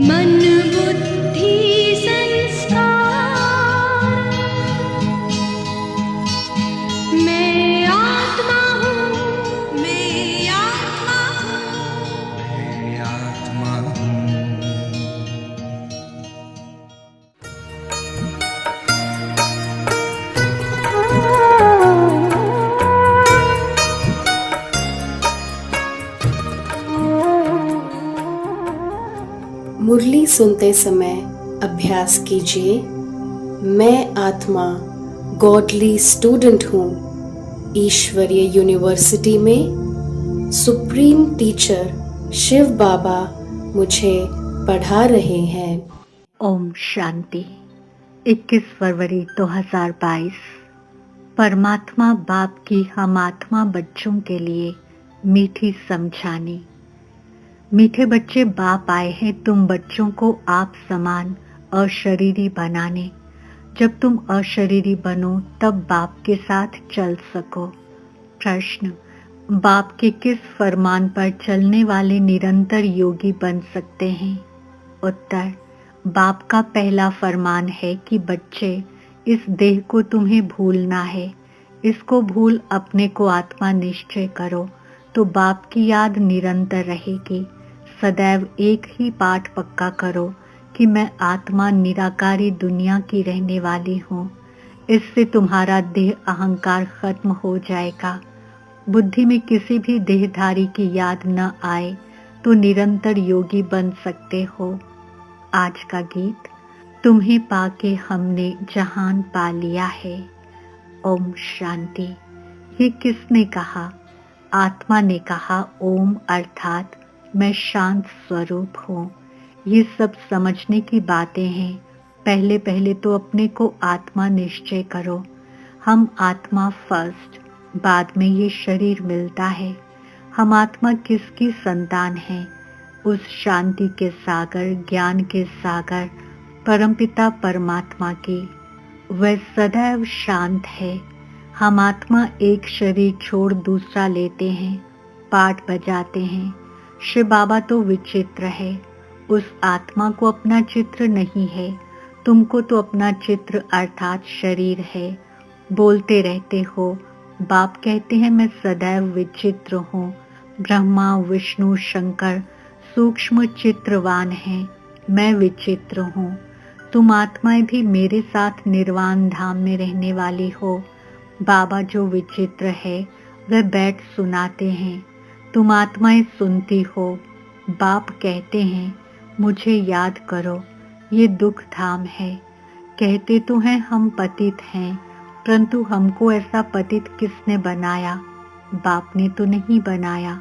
मन बुद्धि संस्कार, मैं आत्मा हूँ, मैं आत्मा हूँ, मैं आत्मा हूँ। मुरली सुनते समय अभ्यास कीजिए। मैं आत्मा गॉडली स्टूडेंट हूँ। ईश्वरीय यूनिवर्सिटी में सुप्रीम टीचर शिव बाबा मुझे पढ़ा रहे हैं। ओम शांति। 21 फरवरी 2022। परमात्मा बाप की हम आत्मा बच्चों के लिए मीठी समझानी। मीठे बच्चे बाप आए हैं तुम बच्चों को आप समान अशरीरी बनाने। जब तुम अशरीरी बनो तब बाप के साथ चल सको। प्रश्न, बाप के किस फरमान पर चलने वाले निरंतर योगी बन सकते हैं? उत्तर, बाप का पहला फरमान है कि बच्चे इस देह को तुम्हें भूलना है। इसको भूल अपने को आत्मा निश्चय करो तो बाप की याद निरंतर रहेगी। सदैव एक ही पाठ पक्का करो कि मैं आत्मा निराकारी दुनिया की रहने वाली हूँ। इससे तुम्हारा देह अहंकार खत्म हो जाएगा। बुद्धि में किसी भी देहधारी की याद न आए तो निरंतर योगी बन सकते हो। आज का गीत, तुम्हें पाके हमने जहान पा लिया है। ओम शांति। ये किसने कहा? आत्मा ने कहा। ओम अर्थात मैं शांत स्वरूप हूँ। ये सब समझने की बातें हैं। पहले पहले तो अपने को आत्मा निश्चय करो। हम आत्मा फर्स्ट, बाद में ये शरीर मिलता है। हम आत्मा किसकी संतान हैं? उस शांति के सागर, ज्ञान के सागर परमपिता परमात्मा की। वह सदैव शांत है। हम आत्मा एक शरीर छोड़ दूसरा लेते हैं, पाठ बजाते हैं। शिव बाबा तो विचित्र है। उस आत्मा को अपना चित्र नहीं है। तुमको तो अपना चित्र अर्थात शरीर है। बोलते रहते हो। बाप कहते हैं मैं सदैव विचित्र हूँ। ब्रह्मा, विष्णु, शंकर सूक्ष्म चित्रवान हैं। मैं विचित्र हूँ। तुम आत्माएं भी मेरे साथ निर्वाण धाम में रहने वाली हो। बाबा जो विचित्र है वह बैठ सुनाते हैं। तुम आत्माएं सुनती हो। बाप कहते हैं मुझे याद करो, ये दुख धाम है। कहते तो हैं हम पतित हैं, परंतु हमको ऐसा पतित किसने बनाया? बाप ने तो नहीं बनाया।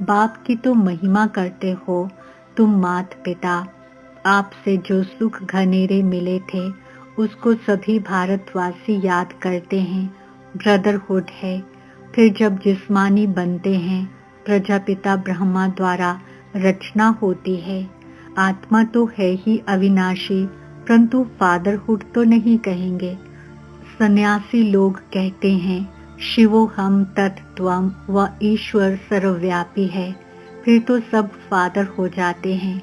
बाप की तो महिमा करते हो तुम माता पिता। आपसे जो सुख घनेरे मिले थे उसको सभी भारतवासी याद करते हैं। ब्रदरहुड है। फिर जब जिस्मानी बनते हैं, प्रजापिता ब्रह्मा द्वारा रचना होती है। आत्मा तो है ही अविनाशी, परंतु फादरहुड तो नहीं कहेंगे। सन्यासी लोग कहते हैं शिवो हम तत्त्वम व ईश्वर सर्वव्यापी है। फिर तो सब फादर हो जाते हैं।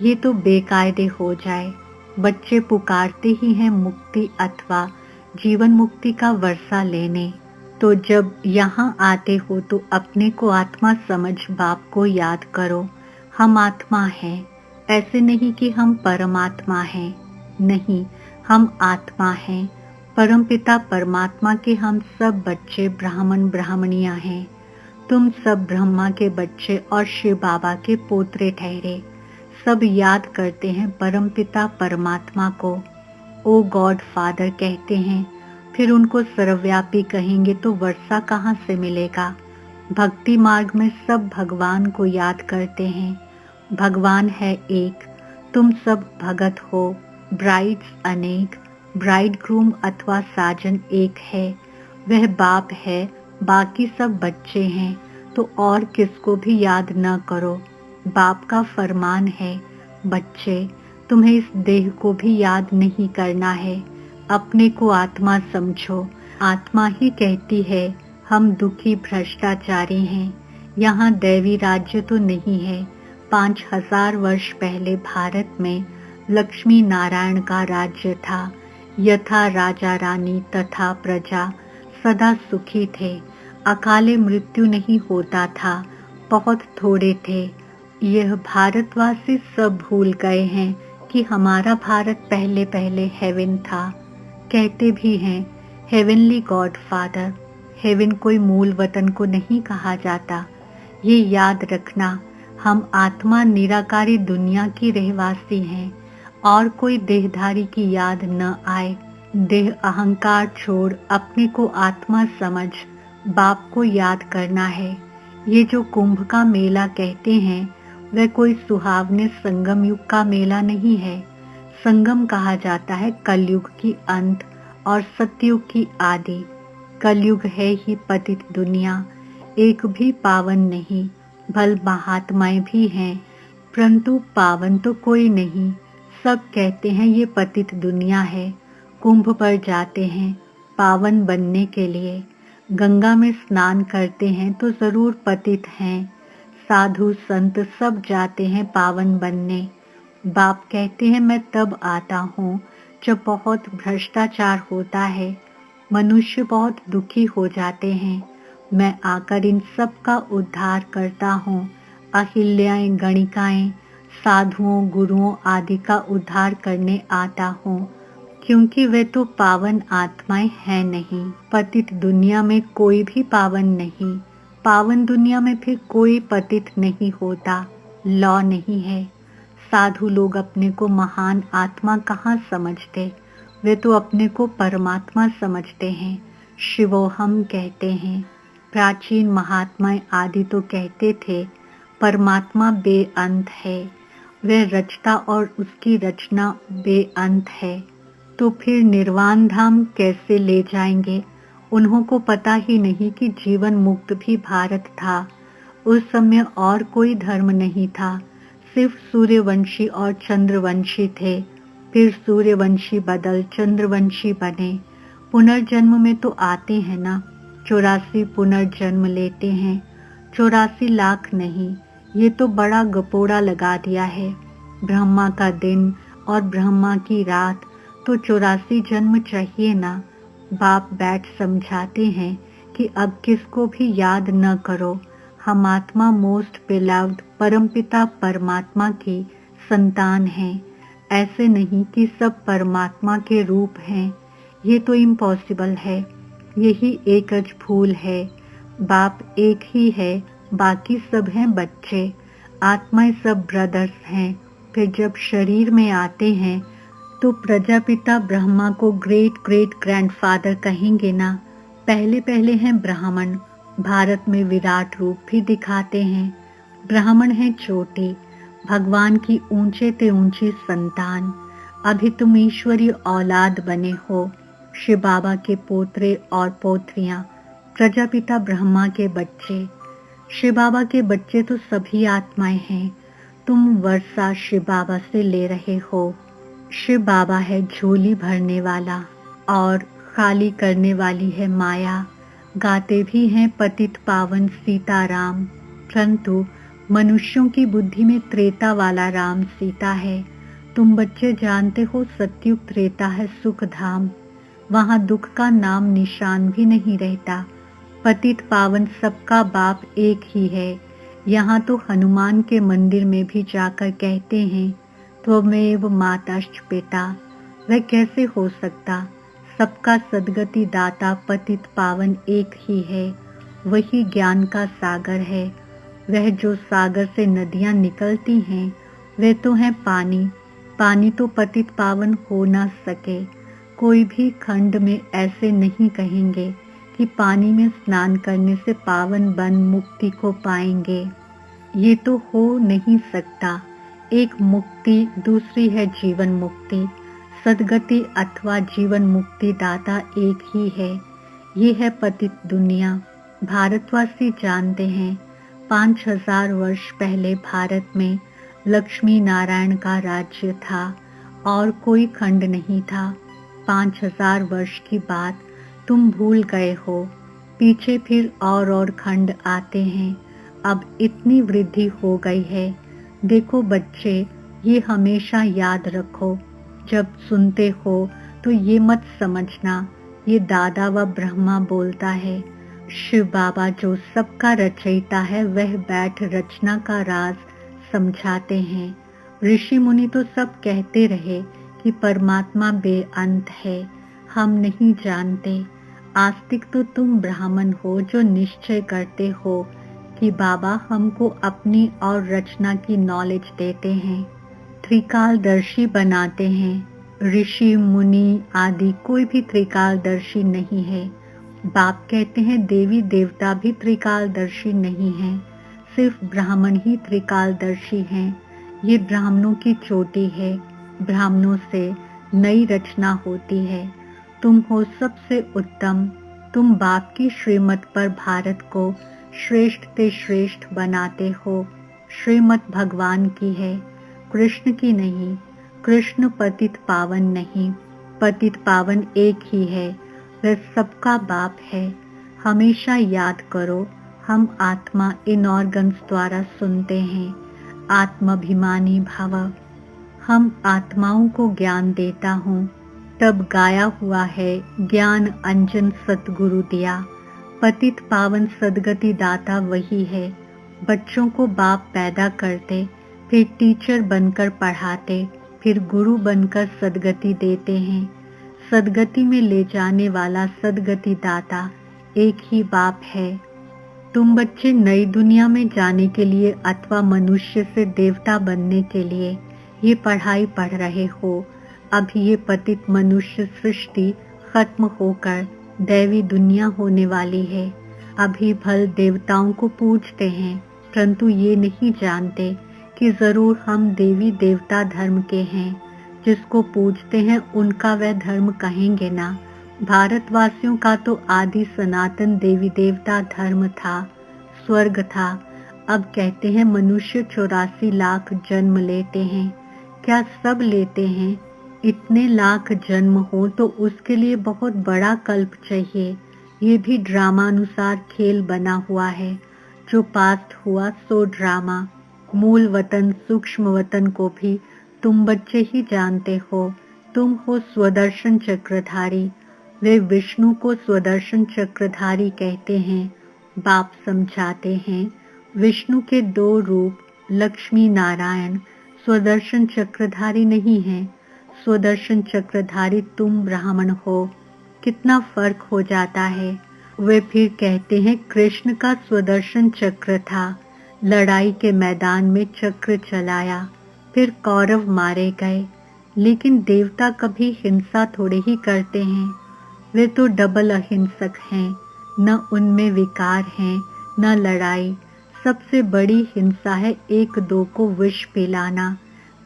ये तो बेकायदे हो जाए। बच्चे पुकारते ही हैं मुक्ति अथवा जीवन मुक्ति का वर्षा लेने। तो जब यहाँ आते हो तो अपने को आत्मा समझ बाप को याद करो। हम आत्मा हैं। ऐसे नहीं कि हम परमात्मा हैं। नहीं, हम आत्मा हैं। परमपिता परमात्मा के हम सब बच्चे ब्राह्मण ब्राह्मणियाँ हैं। तुम सब ब्रह्मा के बच्चे और शिव बाबा के पोतरे ठहरे। सब याद करते हैं परमपिता परमात्मा को। ओ गॉड फादर कहते हैं। फिर उनको सर्वव्यापी कहेंगे तो वर्षा कहाँ से मिलेगा? भक्ति मार्ग में सब भगवान को याद करते हैं। भगवान है एक। तुम सब भगत हो। ब्राइड्स अनेक, ब्राइड ग्रूम अथवा साजन एक है। वह बाप है, बाकी सब बच्चे हैं। तो और किसको भी याद न करो। बाप का फरमान है, बच्चे तुम्हें इस देह को भी याद नहीं करना है। अपने को आत्मा समझो। आत्मा ही कहती है हम दुखी भ्रष्टाचारी हैं। यहाँ दैवी राज्य तो नहीं है। 5000 वर्ष पहले भारत में लक्ष्मी नारायण का राज्य था। यथा राजा रानी तथा प्रजा सदा सुखी थे। अकाले मृत्यु नहीं होता था, बहुत थोड़े थे। यह भारतवासी सब भूल गए हैं कि हमारा भारत पहले पहले हेवन था। कहते भी हैं हेवनली गॉड फादर। हेवन कोई मूल वतन को नहीं कहा जाता। ये याद रखना, हम आत्मा निराकारी दुनिया की रहवासी हैं और कोई देहधारी की याद न आए। देह अहंकार छोड़ अपने को आत्मा समझ बाप को याद करना है। ये जो कुंभ का मेला कहते हैं वह कोई सुहावने संगम युग का मेला नहीं है। संगम कहा जाता है कलयुग की अंत और सतयुग की आदि। कलयुग है ही पतित दुनिया, एक भी पावन नहीं। भल महात्माएं भी हैं परंतु पावन तो कोई नहीं। सब कहते हैं ये पतित दुनिया है। कुंभ पर जाते हैं पावन बनने के लिए। गंगा में स्नान करते हैं तो जरूर पतित हैं। साधु संत सब जाते हैं पावन बनने। बाप कहते हैं मैं तब आता हूँ जब बहुत भ्रष्टाचार होता है, मनुष्य बहुत दुखी हो जाते हैं। मैं आकर इन सब का उद्धार करता हूँ। अहिल्याएं गणिकाएं साधुओं गुरुओं आदि का उद्धार करने आता हूँ, क्योंकि वे तो पावन आत्माएं हैं नहीं। पतित दुनिया में कोई भी पावन नहीं। पावन दुनिया में फिर कोई पतित नहीं होता। लॉ नहीं है। साधु लोग अपने को महान आत्मा कहाँ समझते, वे तो अपने को परमात्मा समझते हैं। शिवोहम कहते हैं। प्राचीन महात्माएं आदि तो कहते थे परमात्मा बेअंत है, वह रचता और उसकी रचना बेअंत है। तो फिर निर्वाण धाम कैसे ले जाएंगे? उन्हों को पता ही नहीं कि जीवन मुक्त भी भारत था। उस समय और कोई धर्म नहीं था, सिर्फ सूर्यवंशी और चंद्रवंशी थे। फिर सूर्यवंशी बदल चंद्रवंशी बने। पुनर्जन्म में तो आते हैं ना, 84 पुनर्जन्म लेते हैं। 84 लाख नहीं, ये तो बड़ा गपोड़ा लगा दिया है। ब्रह्मा का दिन और ब्रह्मा की रात, तो 84 जन्म चाहिए ना। बाप बैठ समझाते हैं कि अब किसको भी याद न करो। हम आत्मा मोस्ट बिलव्ड परमपिता परमात्मा की संतान हैं। ऐसे नहीं कि सब परमात्मा के रूप हैं, ये तो इम्पॉसिबल है। यही एकच भूल है। बाप एक ही है, बाकी सब हैं बच्चे। आत्माएं सब ब्रदर्स हैं। फिर जब शरीर में आते हैं तो प्रजापिता ब्रह्मा को ग्रेट ग्रेट ग्रैंडफादर कहेंगे ना। पहले पहले हैं ब्राह्मण। भारत में विराट रूप भी दिखाते हैं। ब्राह्मण हैं छोटे, भगवान की ऊंचे ते ऊंची संतान। अभी तुम ईश्वरीय औलाद बने हो। शिव बाबा के पोतरे और पोत्रियां, प्रजापिता ब्रह्मा के बच्चे। शिव बाबा के बच्चे तो सभी आत्माएं हैं। तुम वर्षा शिव बाबा से ले रहे हो। शिव बाबा है झोली भरने वाला और खाली करने वाली है माया। गाते भी हैं पतित पावन सीताराम, परंतु मनुष्यों की बुद्धि में त्रेता वाला राम सीता है। तुम बच्चे जानते हो सतयुग त्रेता है सुख धाम। वहाँ दुख का नाम निशान भी नहीं रहता। पतित पावन सबका बाप एक ही है। यहाँ तो हनुमान के मंदिर में भी जाकर कहते हैं त्वमेव माताश्च पिता। वह कैसे हो सकता? सबका सद्गति दाता पतित पावन एक ही है। वही ज्ञान का सागर है। वह जो सागर से नदियाँ निकलती हैं वे तो हैं पानी। पानी तो पतित पावन हो ना सके। कोई भी खंड में ऐसे नहीं कहेंगे कि पानी में स्नान करने से पावन बन मुक्ति को पाएंगे। ये तो हो नहीं सकता। एक मुक्ति, दूसरी है जीवन मुक्ति। सद्गति अथवा जीवन मुक्ति दाता एक ही है। ये है पतित दुनिया। भारतवासी जानते हैं 5000 वर्ष पहले भारत में लक्ष्मी नारायण का राज्य था और कोई खंड नहीं था। 5000 वर्ष की बात तुम भूल गए हो। पीछे फिर और खंड आते हैं। अब इतनी वृद्धि हो गई है। देखो बच्चे, ये हमेशा याद रखो, जब सुनते हो तो ये मत समझना ये दादा व ब्रह्मा बोलता है। शिव बाबा जो सबका रचयिता है वह बैठ रचना का राज समझाते हैं। ऋषि मुनि तो सब कहते रहे कि परमात्मा बेअंत है, हम नहीं जानते। आस्तिक तो तुम ब्राह्मण हो जो निश्चय करते हो कि बाबा हमको अपनी और रचना की नॉलेज देते हैं, त्रिकालदर्शी बनाते हैं। ऋषि मुनि आदि कोई भी त्रिकालदर्शी नहीं है। बाप कहते हैं देवी देवता भी त्रिकालदर्शी नहीं हैं, सिर्फ ब्राह्मण ही त्रिकालदर्शी हैं। ये ब्राह्मणों की चोटी है, ब्राह्मणों से नई रचना होती है। तुम हो सबसे उत्तम, तुम बाप की श्रीमत पर भारत को श्रेष्ठ से श्रेष्ठ बनाते हो। श्रीमत भगवान की है, कृष्ण की नहीं। कृष्ण पतित पावन नहीं, पतित पावन एक ही है, वह सबका बाप है। हमेशा याद करो, हम आत्मा इन ऑर्गन्स द्वारा सुनते हैं। आत्माभिमानी भव, हम आत्माओं को ज्ञान देता हूँ। तब गाया हुआ है ज्ञान अंजन सतगुरु दिया। पतित पावन सदगति दाता वही है। बच्चों को बाप पैदा करते, फिर टीचर बनकर पढ़ाते, फिर गुरु बनकर सदगति देते हैं। सदगति में ले जाने वाला सदगति दाता एक ही बाप है। तुम बच्चे नई दुनिया में जाने के लिए अथवा मनुष्य से देवता बनने के लिए ये पढ़ाई पढ़ रहे हो। अभी ये पतित मनुष्य सृष्टि खत्म होकर दैवी दुनिया होने वाली है। अभी भल देवताओं को पूजते हैं, परंतु ये नहीं जानते कि जरूर हम देवी देवता धर्म के हैं। जिसको पूजते हैं उनका वह धर्म कहेंगे ना। भारतवासियों का तो आदि सनातन देवी देवता धर्म था, स्वर्ग था। अब कहते हैं मनुष्य 84 लाख जन्म लेते हैं। क्या सब लेते हैं? इतने लाख जन्म हो तो उसके लिए बहुत बड़ा कल्प चाहिए। ये भी ड्रामानुसार खेल बना हुआ है। जो पास्ट हुआ सो ड्रामा। मूल वतन सूक्ष्म वतन को भी तुम बच्चे ही जानते हो। तुम हो स्वदर्शन चक्रधारी। वे विष्णु को स्वदर्शन चक्रधारी कहते हैं। बाप समझाते हैं विष्णु के 2 रूप लक्ष्मी नारायण स्वदर्शन चक्रधारी नहीं है। स्वदर्शन चक्रधारी तुम ब्राह्मण हो। कितना फर्क हो जाता है। वे फिर कहते हैं कृष्ण का स्वदर्शन चक्र था, लड़ाई के मैदान में चक्र चलाया, फिर कौरव मारे गए। लेकिन देवता कभी हिंसा थोड़े ही करते हैं। वे तो डबल अहिंसक हैं। न उनमें विकार हैं न लड़ाई। सबसे बड़ी हिंसा है 1-2 को विष पिलाना,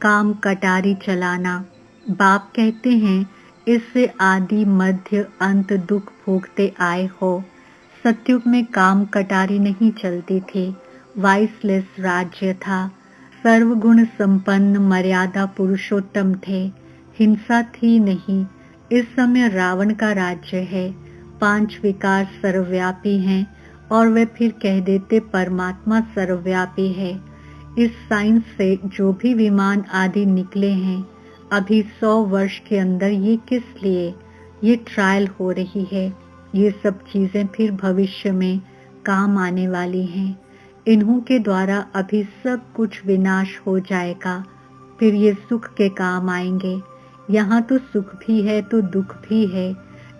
काम कटारी चलाना। बाप कहते हैं इससे आदि मध्य अंत दुख भोगते आए हो। सतयुग में काम कटारी नहीं चलती थी, वाइसलेस राज्य था। सर्वगुण संपन्न मर्यादा पुरुषोत्तम थे, हिंसा थी नहीं। इस समय रावण का राज्य है। 5 विकार सर्वव्यापी हैं और वे फिर कह देते परमात्मा सर्वव्यापी है। इस साइंस से जो भी विमान आदि निकले हैं अभी 100 वर्ष के अंदर, ये किस लिए? ये ट्रायल हो रही है। ये सब चीजें फिर भविष्य में काम आने वाली हैं। इन्हों के द्वारा अभी सब कुछ विनाश हो जाएगा, फिर ये सुख के काम आएंगे। यहाँ तो सुख भी है तो दुख भी है।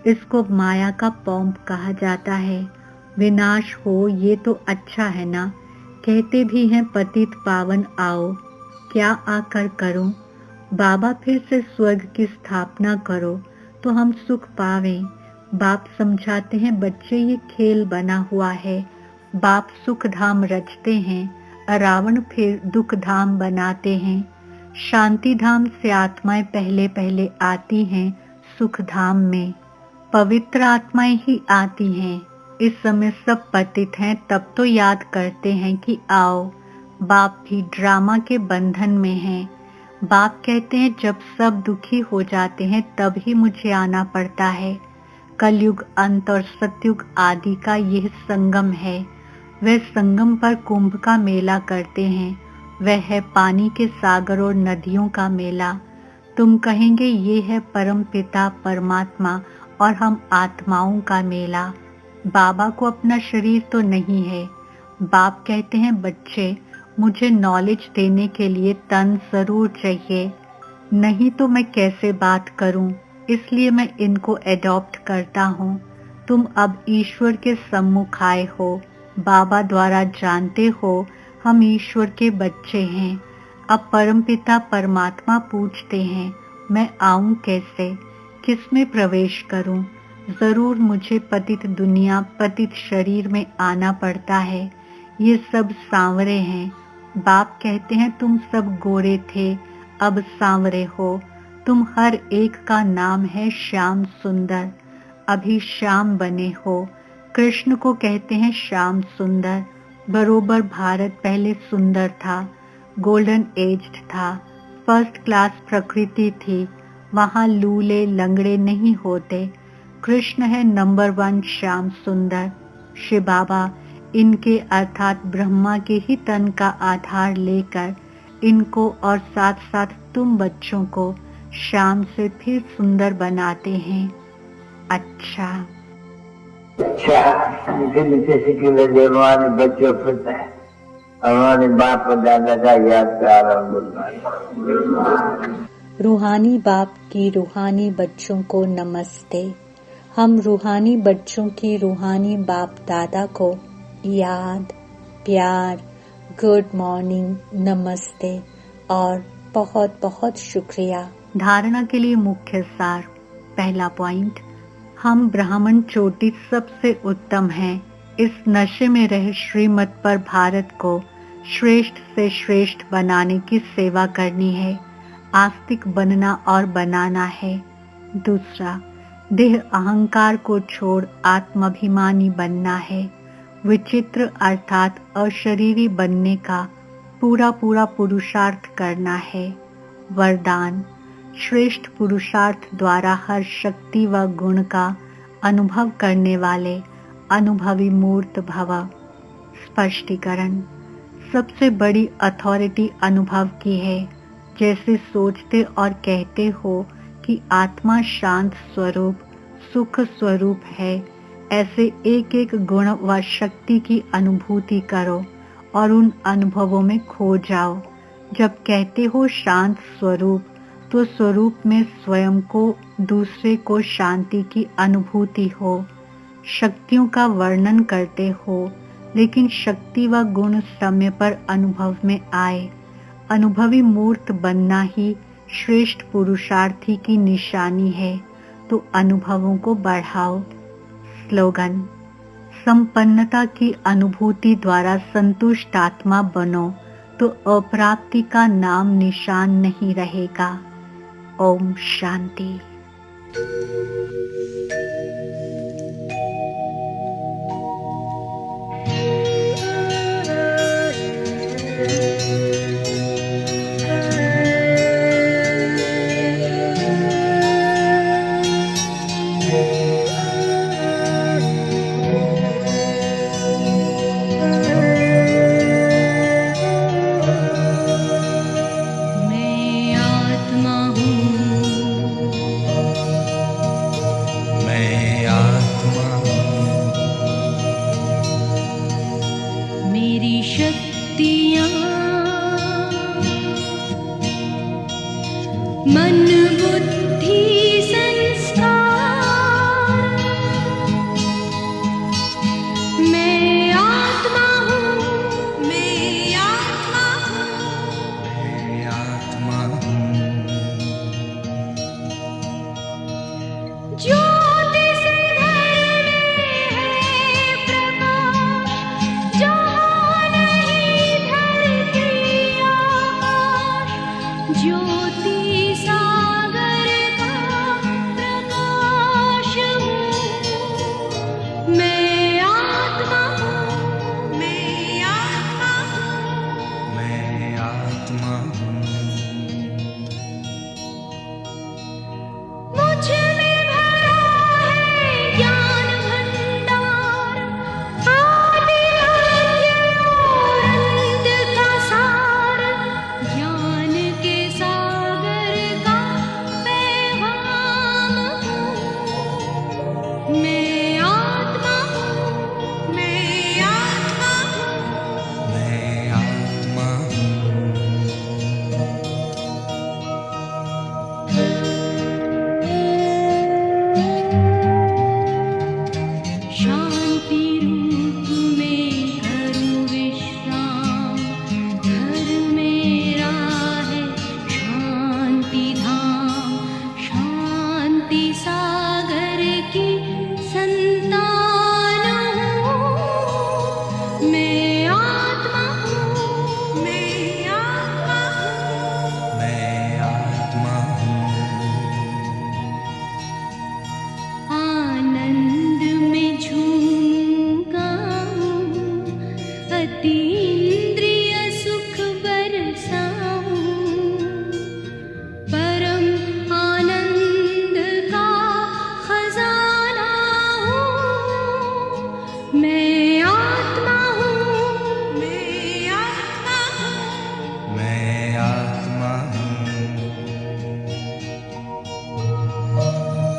इसको माया का पॉम्प कहा जाता है। विनाश हो ये तो अच्छा है ना। कहते भी हैं पतित पावन आओ, क्या आकर करूं? बाबा फिर से स्वर्ग की स्थापना करो तो हम सुख पावें। बाप समझाते हैं बच्चे ये खेल बना हुआ है। बाप सुख धाम रचते हैं, रावण फिर दुख धाम बनाते हैं। शांति धाम से आत्माएं पहले पहले आती हैं सुख धाम में। पवित्र आत्माएं ही आती हैं। इस समय सब पतित हैं, तब तो याद करते हैं कि आओ। बाप भी ड्रामा के बंधन में हैं। बाप कहते हैं जब सब दुखी हो जाते हैं तब ही मुझे आना पड़ता है। कलयुग अंत और सतयुग आदि का यह संगम है। वे संगम पर कुंभ का मेला करते हैं। वह है पानी के सागर और नदियों का मेला। तुम कहेंगे ये है परम पिता परमात्मा और हम आत्माओं का मेला। बाबा को अपना शरीर तो नहीं है। बाप कहते हैं बच्चे, मुझे नॉलेज देने के लिए तन जरूर चाहिए, नहीं तो मैं कैसे बात करूं, इसलिए मैं इनको एडॉप्ट करता हूं। तुम अब ईश्वर के सम्मुख आए हो, बाबा द्वारा जानते हो हम ईश्वर के बच्चे हैं। अब परमपिता परमात्मा पूछते हैं मैं आऊं कैसे, किसमें प्रवेश करूं। जरूर मुझे पतित दुनिया पतित शरीर में आना पड़ता है। ये सब सांवरे हैं। बाप कहते हैं तुम सब गोरे थे, अब सांवरे हो। तुम हर एक का नाम है श्याम सुंदर, अभी श्याम बने हो। कृष्ण को कहते हैं श्याम सुंदर। बरोबर भारत पहले सुंदर था, गोल्डन एज्ड था, फर्स्ट क्लास प्रकृति थी, वहाँ लूले लंगड़े नहीं होते। कृष्ण है नंबर 1 श्याम सुंदर। शिव बाबा इनके अर्थात ब्रह्मा के ही तन का आधार लेकर इनको और साथ साथ तुम बच्चों को श्याम से फिर सुंदर बनाते हैं। अच्छा मीठे मीठे सिक्के जो हमारे बच्चों फिरते हैं, हमारे बाप दादा का याद प्यार और गुणगान। रूहानी बाप की रूहानी बच्चों को नमस्ते। हम रूहानी बच्चों की रूहानी बाप दादा को याद, प्यार, गुड मॉर्निंग, नमस्ते और बहुत बहुत शुक्रिया। धारणा के लिए मुख्य सार। पहला पॉइंट, हम ब्राह्मण चोटी सबसे उत्तम हैं। इस नशे में रह श्रीमत पर भारत को श्रेष्ठ से श्रेष्ठ बनाने की सेवा करनी है, आस्तिक बनना और बनाना है। दूसरा, देह अहंकार को छोड़ आत्माभिमानी बनना है। विचित्र अर्थात अशरीरी बनने का पूरा पूरा पुरुषार्थ करना है। वरदान, श्रेष्ठ पुरुषार्थ द्वारा हर शक्ति व गुण का अनुभव करने वाले अनुभवी मूर्त भव। स्पष्टीकरण, सबसे बड़ी अथॉरिटी अनुभव की है। जैसे सोचते और कहते हो कि आत्मा शांत स्वरूप सुख स्वरूप है, ऐसे एक एक गुण व शक्ति की अनुभूति करो और उन अनुभवों में खो जाओ। जब कहते हो शांत स्वरूप, तो स्वरूप में स्वयं को, दूसरे को शांति की अनुभूति हो। शक्तियों का वर्णन करते हो, लेकिन शक्ति व गुण समय पर अनुभव में आए। अनुभवी मूर्त बनना ही श्रेष्ठ पुरुषार्थी की निशानी है, तो अनुभवों को बढ़ाओ। स्लोगन, संपन्नता की अनुभूति द्वारा संतुष्ट आत्मा बनो, तो अप्राप्ति का नाम निशान नहीं रहेगा। ओम शांति। मन बुद्धि संस्कार, मैं आत्मा हूँ, मैं आत्मा हूँ, मैं आत्मा हूँ। ज्योति से घर में है प्रकाश, जहाँ नहीं धरती आकाश, ज्योति सागर अतीन्द्रिय सुख बरसाऊं, परम आनंद का खजाना हूँ। मैं आत्मा हूँ, मैं आत्मा हूँ, मैं आत्मा हूँ।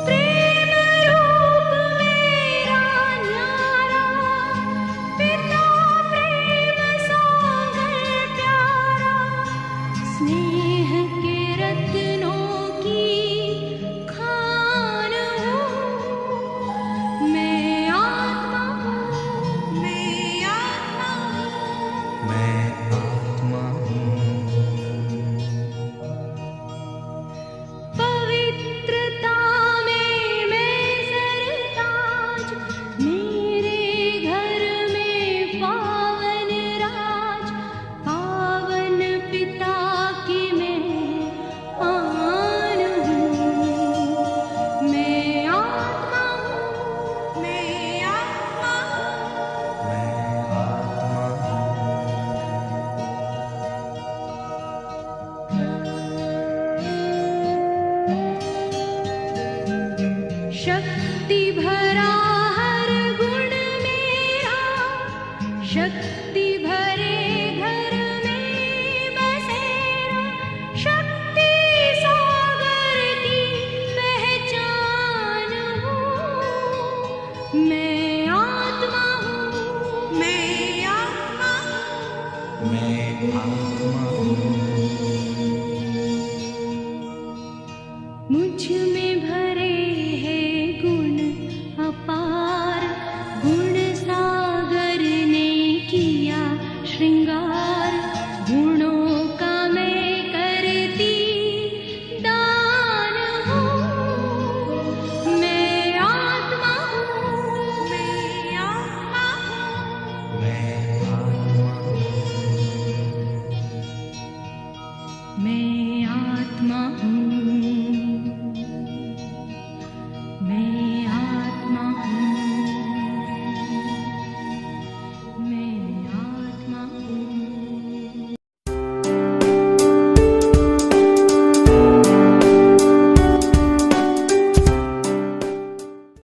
प्रेम रूप मेरा न्यारा, पिता प्रेम सागर प्यारा, स्नेह के रत्नों की खान हूँ। मैं आत्मा हूँ, मैं आत्मा हूँ, मैं आत्मा हूँ। पवित्रता में मैं सरताज, मेरे घर में पावन राज, पावन पिता की मैं आन हूँ। मैं आत्मा हूँ, मैं आत्मा हूँ, मैं आत्मा हूँ। शक्ति भरा हर गुण मेरा, शक्ति भरे घर में बसेरा, शक्ति सागर की पहचान हूँ। मैं आत्मा हूँ, मैं आत्मा हूँ, मैं आत्मा हूँ। मुझ में भरे हैं गुण अपार, गुण सागर ने किया श्रृंगार, गुणों का मैं करती दान हूँ। मैं आत्मा हूँ, मैं आत्मा हूँ, मैं